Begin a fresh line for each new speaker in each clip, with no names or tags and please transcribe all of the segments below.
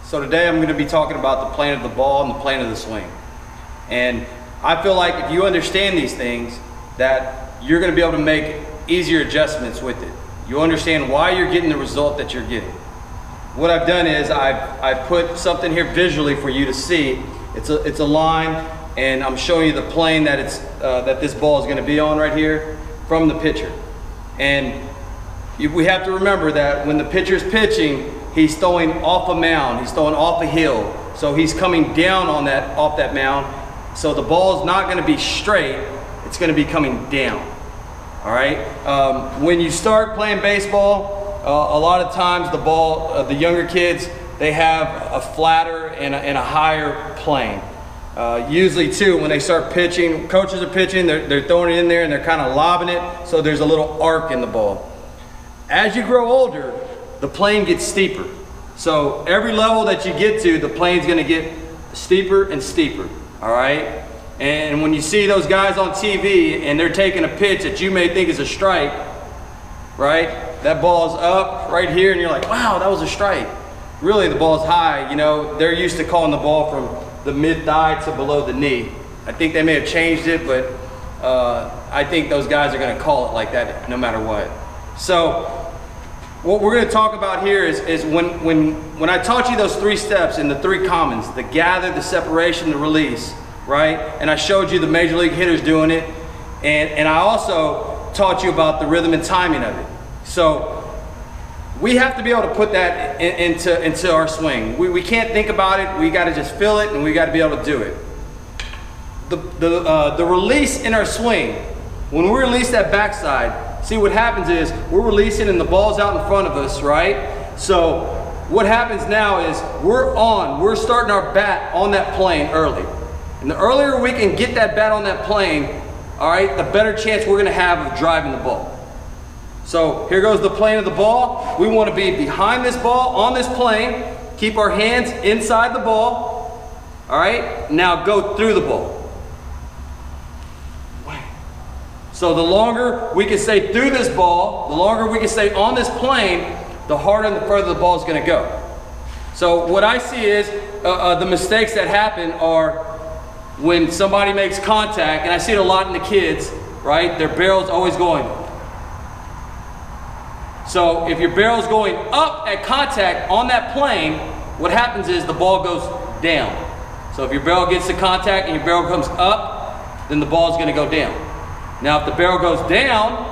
So today I'm going to be talking about the plane of the ball and the plane of the swing. And I feel like if you understand these things, that you're going to be able to make easier adjustments with it. You'll understand why you're getting the result that you're getting. What I've done is I've put something here visually for you to see. It's a line, and I'm showing you the plane that that this ball is going to be on right here from the pitcher. And we have to remember that when the pitcher's pitching, he's throwing off a mound, he's throwing off a hill. So he's coming down on off that mound. So the ball is not going to be straight, it's going to be coming down. All right. When you start playing baseball, a lot of times the ball, the younger kids, they have a flatter and a higher plane. Usually too, when they start pitching, coaches are pitching, they're throwing it in there and they're kind of lobbing it, so there's a little arc in the ball. As you grow older, the plane gets steeper. So every level that you get to, the plane's gonna get steeper and steeper, all right? And when you see those guys on TV and they're taking a pitch that you may think is a strike, right? That ball's up right here and you're like, wow, that was a strike. Really, the ball's high. You know, they're used to calling the ball from the mid-thigh to below the knee. I think they may have changed it, but I think those guys are gonna call it like that no matter what. So, what we're going to talk about here is when I taught you those 3 steps and the 3 commons, the gather, the separation, the release, right? And I showed you the major league hitters doing it, and I also taught you about the rhythm and timing of it. So we have to be able to put that into our swing. We can't think about it. We got to just feel it, and we got to be able to do it. The release in our swing, when we release that backside, see what happens is we're releasing and the ball's out in front of us, right? So what happens now is we're starting our bat on that plane early. And the earlier we can get that bat on that plane, all right, the better chance we're gonna have of driving the ball. So here goes the plane of the ball. We wanna be behind this ball, on this plane, keep our hands inside the ball, all right? Now go through the ball. So the longer we can stay through this ball, the longer we can stay on this plane, the harder and the further the ball is going to go. So what I see is the mistakes that happen are when somebody makes contact, and I see it a lot in the kids, right? Their barrel's always going. So if your barrel's going up at contact on that plane, what happens is the ball goes down. So if your barrel gets to contact and your barrel comes up, then the ball's going to go down. Now, if the barrel goes down,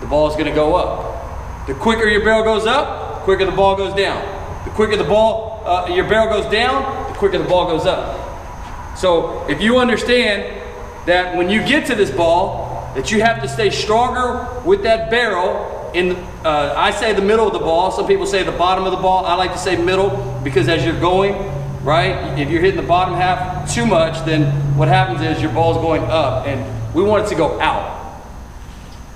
the ball is going to go up. The quicker your barrel goes up, the quicker the ball goes down. The quicker the ball, your barrel goes down, the quicker the ball goes up. So, if you understand that when you get to this ball, that you have to stay stronger with that barrel in, I say the middle of the ball. Some people say the bottom of the ball. I like to say middle because as you're going, right, if you're hitting the bottom half too much, then what happens is your ball's going up, and we want it to go out.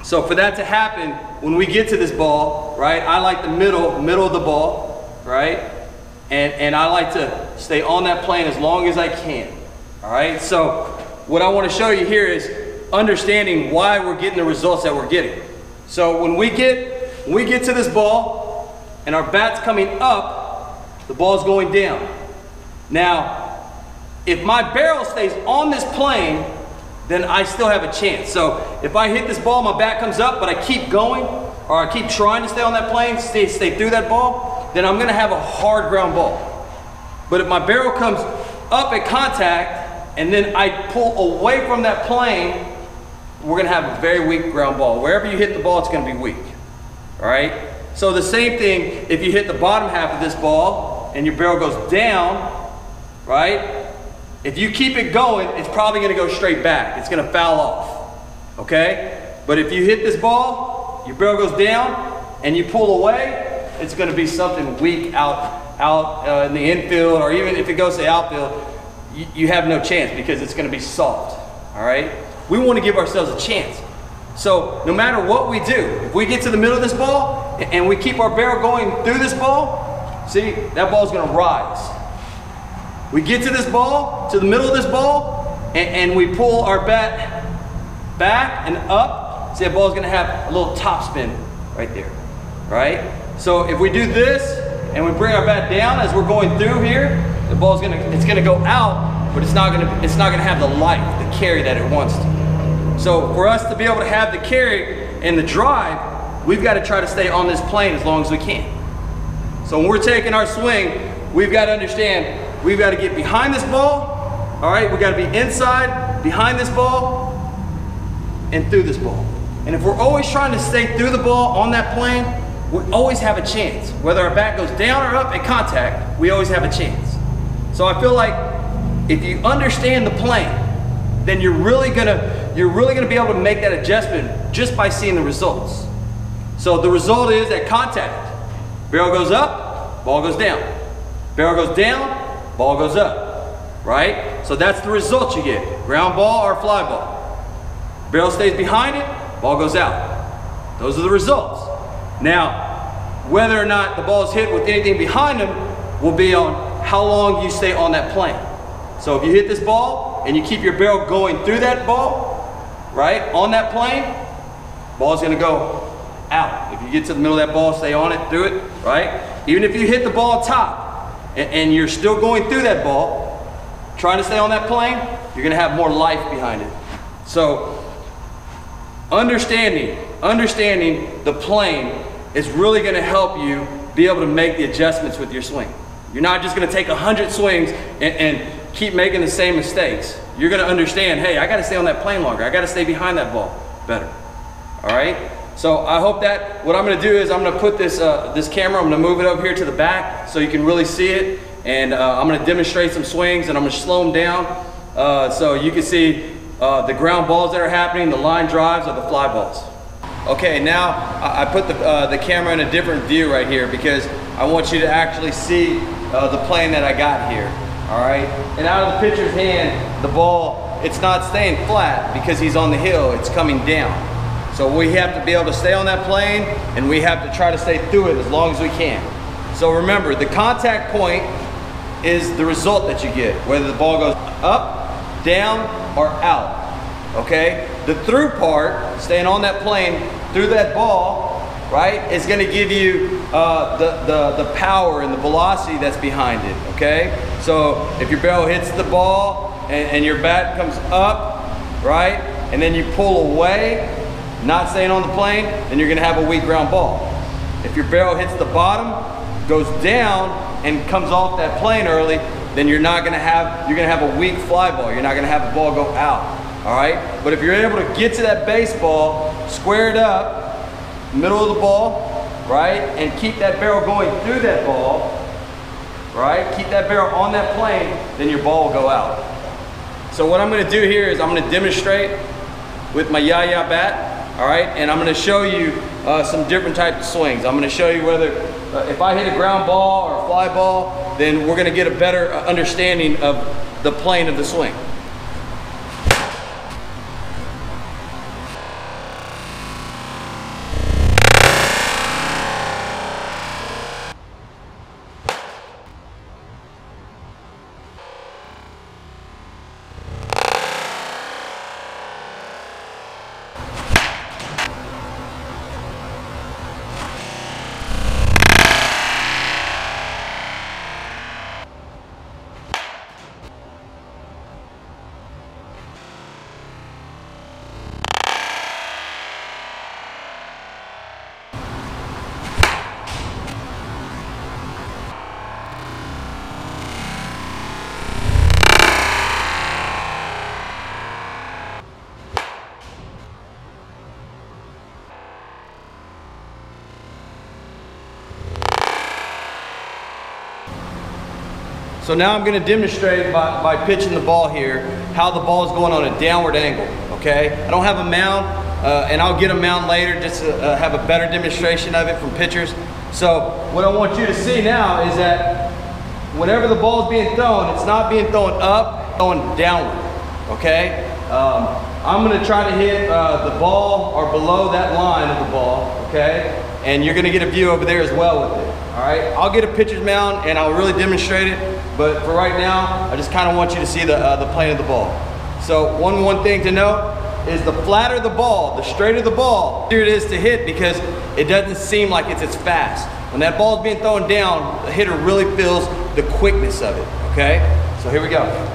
So for that to happen, when we get to this ball, right, I like the middle of the ball, right? And I like to stay on that plane as long as I can, all right? So what I want to show you here is understanding why we're getting the results that we're getting. So when we get to this ball and our bat's coming up, the ball's going down. Now, if my barrel stays on this plane, then I still have a chance. So if I hit this ball, my bat comes up, but I keep going, or I keep trying to stay on that plane, stay through that ball, then I'm gonna have a hard ground ball. But if my barrel comes up at contact, and then I pull away from that plane, we're gonna have a very weak ground ball. Wherever you hit the ball, it's gonna be weak, all right? So the same thing, if you hit the bottom half of this ball, and your barrel goes down, right? If you keep it going, it's probably going to go straight back. It's going to foul off, okay? But if you hit this ball, your barrel goes down, and you pull away, it's going to be something weak out in the infield, or even if it goes to the outfield, you have no chance because it's going to be soft, all right? We want to give ourselves a chance. So no matter what we do, if we get to the middle of this ball, and we keep our barrel going through this ball, see, that ball's going to rise. We get to this ball, to the middle of this ball, and we pull our bat back and up. See, that ball's gonna have a little top spin right there, right? So if we do this, and we bring our bat down as we're going through here, the ball's it's gonna go out, but it's not gonna have the life, the carry that it wants to. So for us to be able to have the carry and the drive, we've got to try to stay on this plane as long as we can. So when we're taking our swing, we've got to understand, we've got to get behind this ball, all right? We've got to be inside, behind this ball, and through this ball. And if we're always trying to stay through the ball on that plane, we always have a chance. Whether our bat goes down or up at contact, we always have a chance. So I feel like if you understand the plane, then you're really gonna be able to make that adjustment just by seeing the results. So the result is at contact, barrel goes up, ball goes down. Barrel goes down, ball goes up, right? So that's the result you get, ground ball or fly ball. Barrel stays behind it, ball goes out. Those are the results. Now, whether or not the ball is hit with anything behind them will be on how long you stay on that plane. So if you hit this ball and you keep your barrel going through that ball, right, on that plane, ball's gonna go out. If you get to the middle of that ball, stay on it, through it, right? Even if you hit the ball top and you're still going through that ball, trying to stay on that plane, you're gonna have more life behind it. So understanding the plane is really gonna help you be able to make the adjustments with your swing. You're not just gonna take 100 swings and keep making the same mistakes. You're gonna understand, hey, I gotta stay on that plane longer. I gotta stay behind that ball better, all right? So I hope that, what I'm gonna do is I'm gonna put this camera, I'm gonna move it over here to the back so you can really see it. And I'm gonna demonstrate some swings and I'm gonna slow them down so you can see the ground balls that are happening, the line drives, or the fly balls. Okay, now I put the camera in a different view right here because I want you to actually see the plane that I got here, all right? And out of the pitcher's hand, the ball, it's not staying flat because he's on the hill, it's coming down. So we have to be able to stay on that plane and we have to try to stay through it as long as we can. So remember, the contact point is the result that you get, whether the ball goes up, down, or out, okay? The through part, staying on that plane through that ball, right, is gonna give you the power and the velocity that's behind it, okay? So if your barrel hits the ball and your bat comes up, right, and then you pull away, not staying on the plane, then you're gonna have a weak ground ball. If your barrel hits the bottom, goes down, and comes off that plane early, then you're gonna have a weak fly ball. You're not gonna have the ball go out, all right? But if you're able to get to that baseball, square it up, middle of the ball, right? And keep that barrel going through that ball, right? Keep that barrel on that plane, then your ball will go out. So what I'm gonna do here is I'm gonna demonstrate with my Ya-Ya bat, all right? And I'm gonna show you some different types of swings. I'm gonna show you whether, if I hit a ground ball or a fly ball, then we're gonna get a better understanding of the plane of the swing. So now I'm gonna demonstrate by pitching the ball here, how the ball is going on a downward angle, okay? I don't have a mound, and I'll get a mound later just to have a better demonstration of it from pitchers. So what I want you to see now is that whenever the ball is being thrown, it's not being thrown up, it's going downward, okay? I'm gonna try to hit the ball or below that line of the ball, okay? And you're gonna get a view over there as well with it, all right? I'll get a pitcher's mound and I'll really demonstrate it, but for right now, I just kind of want you to see the plane of the ball. So one thing to note is the flatter the ball, the straighter the ball, easier it is to hit because it doesn't seem like it's as fast. When that ball's being thrown down, the hitter really feels the quickness of it, okay? So here we go.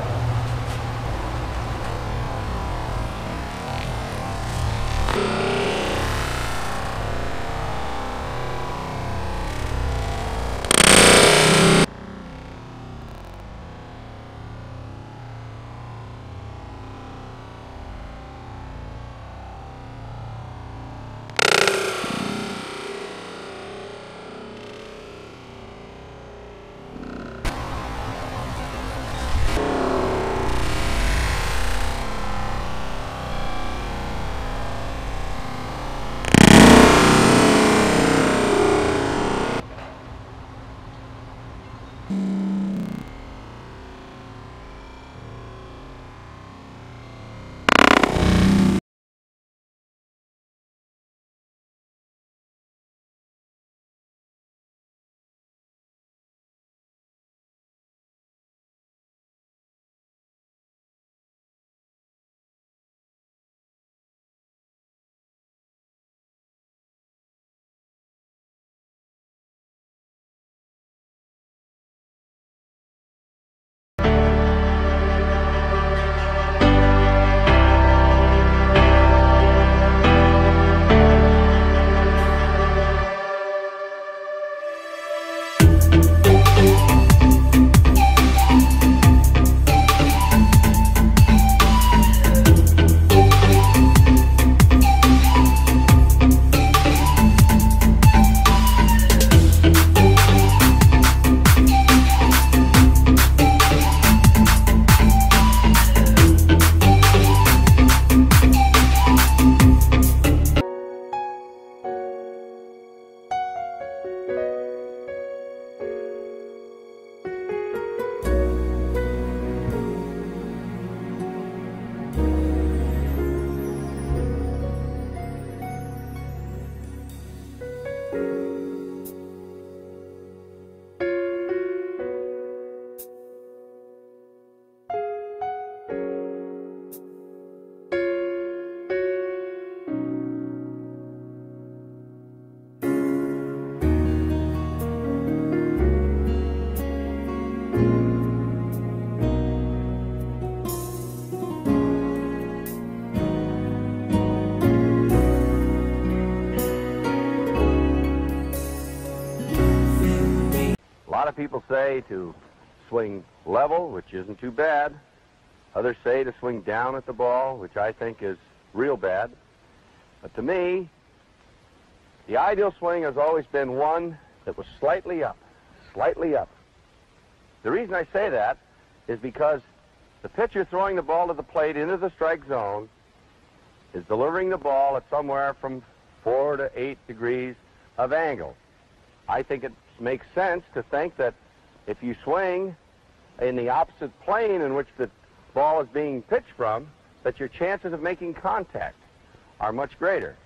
A lot of people say to swing level, which isn't too bad. Others say to swing down at the ball, which I think is real bad. But to me, the ideal swing has always been one that was slightly up, slightly up. The reason I say that is because the pitcher throwing the ball to the plate into the strike zone is delivering the ball at somewhere from 4 to 8 degrees of angle. I think it makes sense to think that if you swing in the opposite plane in which the ball is being pitched from, that your chances of making contact are much greater.